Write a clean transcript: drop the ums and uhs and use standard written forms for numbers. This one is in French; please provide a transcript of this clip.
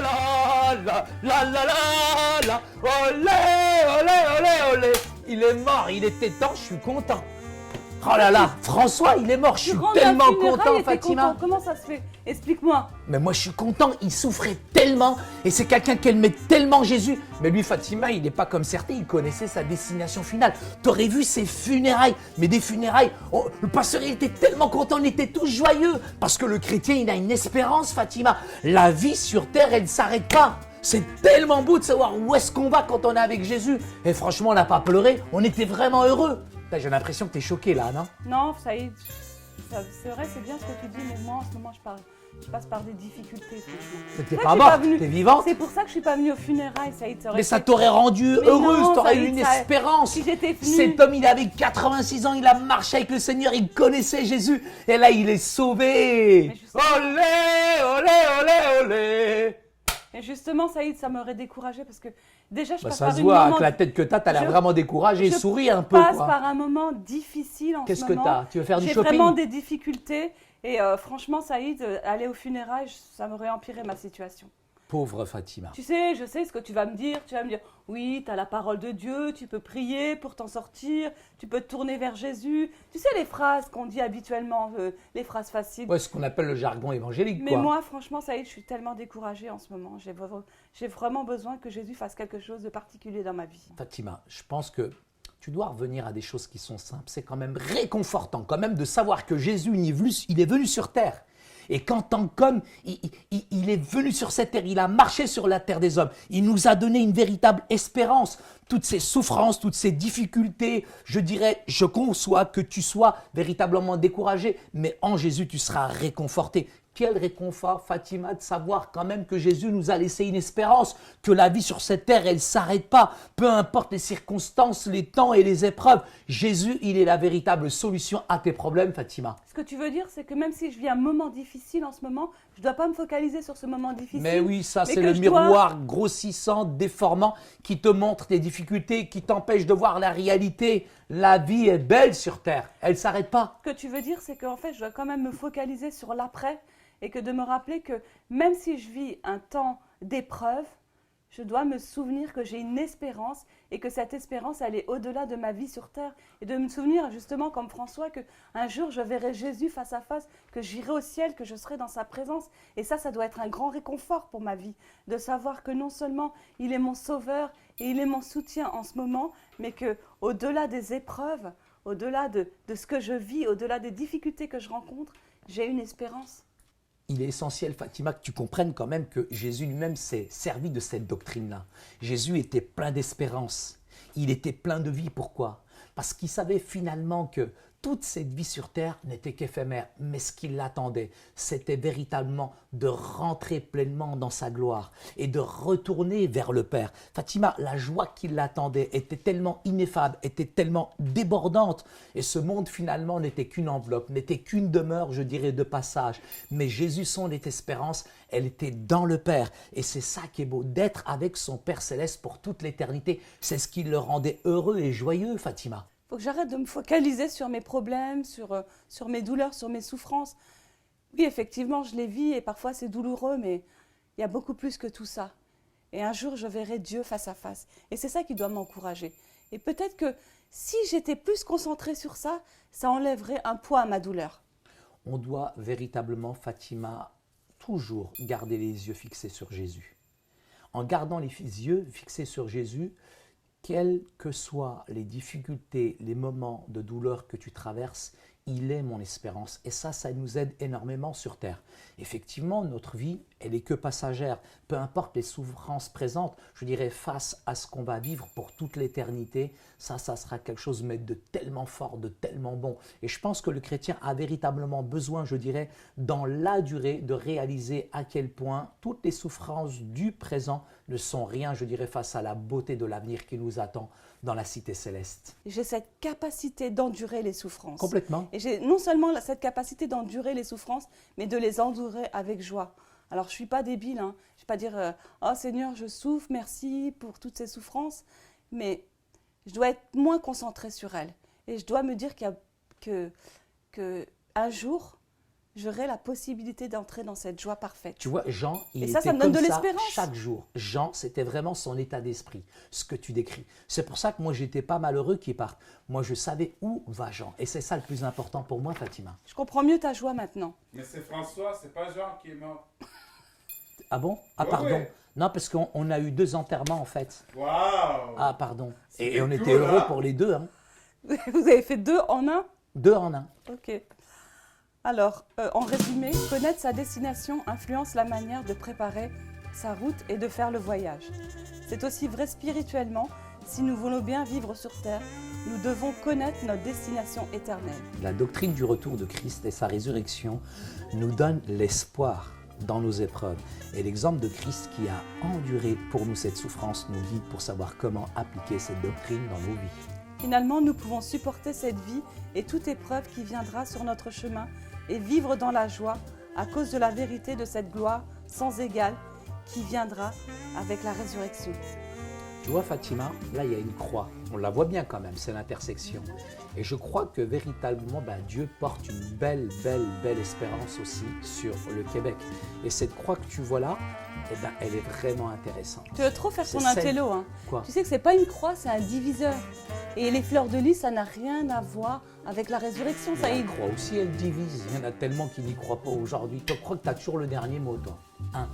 la la la la la la la, olé, olé, olé, olé. Il est mort, il était temps, je suis content. Oh là là, François, il est mort, je suis tellement content, Fatima. Comment ça se fait? Explique-moi. Mais moi, je suis content, il souffrait tellement, et c'est quelqu'un qui aimait tellement Jésus. Mais lui, Fatima, il n'est pas comme certains, il connaissait sa destination finale. T'aurais vu ses funérailles, mais des funérailles, oh, le pasteur, il était tellement content, on était tous joyeux. Parce que le chrétien, il a une espérance, Fatima. La vie sur terre, elle ne s'arrête pas. C'est tellement beau de savoir où est-ce qu'on va quand on est avec Jésus. Et franchement, on n'a pas pleuré, on était vraiment heureux. J'ai l'impression que tu es choqué là, non? Non, ça y est, c'est vrai, c'est bien ce que tu dis, mais moi en ce moment je passe par des difficultés. T'es pas mort, t'es vivante. C'est pour ça que je suis pas venue aux funérailles, ça y est. Mais ça t'aurait rendu heureuse, t'aurais eu une espérance. Si j'étais venue... Cet homme, il avait 86 ans, il a marché avec le Seigneur, il connaissait Jésus. Et là, il est sauvé. Olé, olé, olé, olé. Et justement, Saïd, ça m'aurait découragé parce que déjà, je passe ça par se une voit, moment... avec la tête que t'as l'air vraiment découragée, souris un peu. Je passe par un moment difficile en ce moment. Qu'est-ce que t'as? Tu veux faire du shopping? J'ai vraiment des difficultés et franchement, Saïd, aller aux funérailles, ça m'aurait empiré ma situation. Pauvre Fatima. Tu sais, je sais ce que tu vas me dire. Tu vas me dire, oui, tu as la parole de Dieu, tu peux prier pour t'en sortir, tu peux te tourner vers Jésus. Tu sais les phrases qu'on dit habituellement, les phrases faciles. Ouais, ce qu'on appelle le jargon évangélique. Mais moi, franchement, ça y est, je suis tellement découragée en ce moment. J'ai vraiment besoin que Jésus fasse quelque chose de particulier dans ma vie. Fatima, je pense que tu dois revenir à des choses qui sont simples. C'est quand même réconfortant quand même de savoir que Jésus, il est venu sur terre. Et qu'en tant qu'homme, il est venu sur cette terre, il a marché sur la terre des hommes. Il nous a donné une véritable espérance. Toutes ces souffrances, toutes ces difficultés, je dirais, je conçois que tu sois véritablement découragé, mais en Jésus, tu seras réconforté. Quel réconfort, Fatima, de savoir quand même que Jésus nous a laissé une espérance, que la vie sur cette terre, elle ne s'arrête pas. Peu importe les circonstances, les temps et les épreuves, Jésus, il est la véritable solution à tes problèmes, Fatima. Ce que tu veux dire, c'est que même si je vis un moment difficile en ce moment, je ne dois pas me focaliser sur ce moment difficile. Mais oui, ça, c'est le miroir grossissant, déformant, qui te montre tes difficultés, qui t'empêche de voir la réalité. La vie est belle sur terre, elle ne s'arrête pas. Ce que tu veux dire, c'est qu'en fait, je dois quand même me focaliser sur l'après. Et que de me rappeler que même si je vis un temps d'épreuve, je dois me souvenir que j'ai une espérance et que cette espérance, elle est au-delà de ma vie sur terre. Et de me souvenir justement comme François qu'un jour je verrai Jésus face à face, que j'irai au ciel, que je serai dans sa présence. Et ça doit être un grand réconfort pour ma vie, de savoir que non seulement il est mon sauveur et il est mon soutien en ce moment, mais qu'au-delà des épreuves, au-delà de ce que je vis, au-delà des difficultés que je rencontre, j'ai une espérance. Il est essentiel, Fatima, que tu comprennes quand même que Jésus lui-même s'est servi de cette doctrine-là. Jésus était plein d'espérance. Il était plein de vie. Pourquoi? Parce qu'il savait finalement que toute cette vie sur terre n'était qu'éphémère. Mais ce qui l'attendait, c'était véritablement de rentrer pleinement dans sa gloire et de retourner vers le Père. Fatima, la joie qui l'attendait était tellement ineffable, était tellement débordante. Et ce monde finalement n'était qu'une enveloppe, n'était qu'une demeure, je dirais, de passage. Mais Jésus, son espérance, elle était dans le Père. Et c'est ça qui est beau, d'être avec son Père céleste pour toute l'éternité. C'est ce qui le rendait heureux et joyeux, Fatima. Il faut que j'arrête de me focaliser sur mes problèmes, sur mes douleurs, sur mes souffrances. Oui, effectivement, je les vis et parfois c'est douloureux, mais il y a beaucoup plus que tout ça. Et un jour, je verrai Dieu face à face. Et c'est ça qui doit m'encourager. Et peut-être que si j'étais plus concentrée sur ça, ça enlèverait un poids à ma douleur. On doit véritablement, Fatima, toujours garder les yeux fixés sur Jésus. En gardant les yeux fixés sur Jésus, quelles que soient les difficultés, les moments de douleur que tu traverses, il est mon espérance. Et ça nous aide énormément sur terre. Effectivement, notre vie, elle est que passagère. Peu importe les souffrances présentes, je dirais face à ce qu'on va vivre pour toute l'éternité, ça sera quelque chose mais de tellement fort, de tellement bon. Et je pense que le chrétien a véritablement besoin, je dirais, dans la durée, de réaliser à quel point toutes les souffrances du présent ne sont rien, je dirais, face à la beauté de l'avenir qui nous attend dans la cité céleste. J'ai cette capacité d'endurer les souffrances. Complètement. Et j'ai non seulement cette capacité d'endurer les souffrances, mais de les endurer avec joie. Alors, je ne suis pas débile, hein. Je ne vais pas dire « Oh Seigneur, je souffre, merci pour toutes ces souffrances », mais je dois être moins concentrée sur elles. Et je dois me dire qu'un jour, j'aurai la possibilité d'entrer dans cette joie parfaite. Tu vois, Jean, il Et ça était me donne comme de ça l'espérance. chaque jour. Jean, c'était vraiment son état d'esprit, ce que tu décris. C'est pour ça que moi, j'étais pas malheureux qu'il parte. Moi, je savais où va Jean. Et c'est ça le plus important pour moi, Fatima. Je comprends mieux ta joie maintenant. Mais c'est François, c'est pas Jean qui est mort. Ah bon? Ah Ouais, pardon. ouais. Non, parce qu'on a eu 2 enterrements, en fait. Waouh! Ah, pardon. Et on cool, était heureux hein? pour les 2, hein. Vous avez fait 2 en 1? 2 en 1. Ok. Alors, en résumé, connaître sa destination influence la manière de préparer sa route et de faire le voyage. C'est aussi vrai spirituellement. Si nous voulons bien vivre sur terre, nous devons connaître notre destination éternelle. La doctrine du retour de Christ et sa résurrection nous donne l'espoir dans nos épreuves. Et l'exemple de Christ qui a enduré pour nous cette souffrance nous guide pour savoir comment appliquer cette doctrine dans nos vies. Finalement, nous pouvons supporter cette vie et toute épreuve qui viendra sur notre chemin et vivre dans la joie à cause de la vérité de cette gloire sans égale qui viendra avec la résurrection. Tu vois, Fatima, là, il y a une croix. On la voit bien quand même, c'est l'intersection. Et je crois que véritablement, Dieu porte une belle espérance aussi sur le Québec. Et cette croix que tu vois là, elle est vraiment intéressante. Tu veux trop faire ton C'est celle- intello, hein. Quoi? Tu sais que c'est pas une croix, c'est un diviseur. Et les fleurs de lys, ça n'a rien à voir avec la résurrection. Ça La y- croix aussi, elle divise. Il y en a tellement qui n'y croient pas aujourd'hui. Tu crois que tu as toujours le dernier mot, toi. Hein?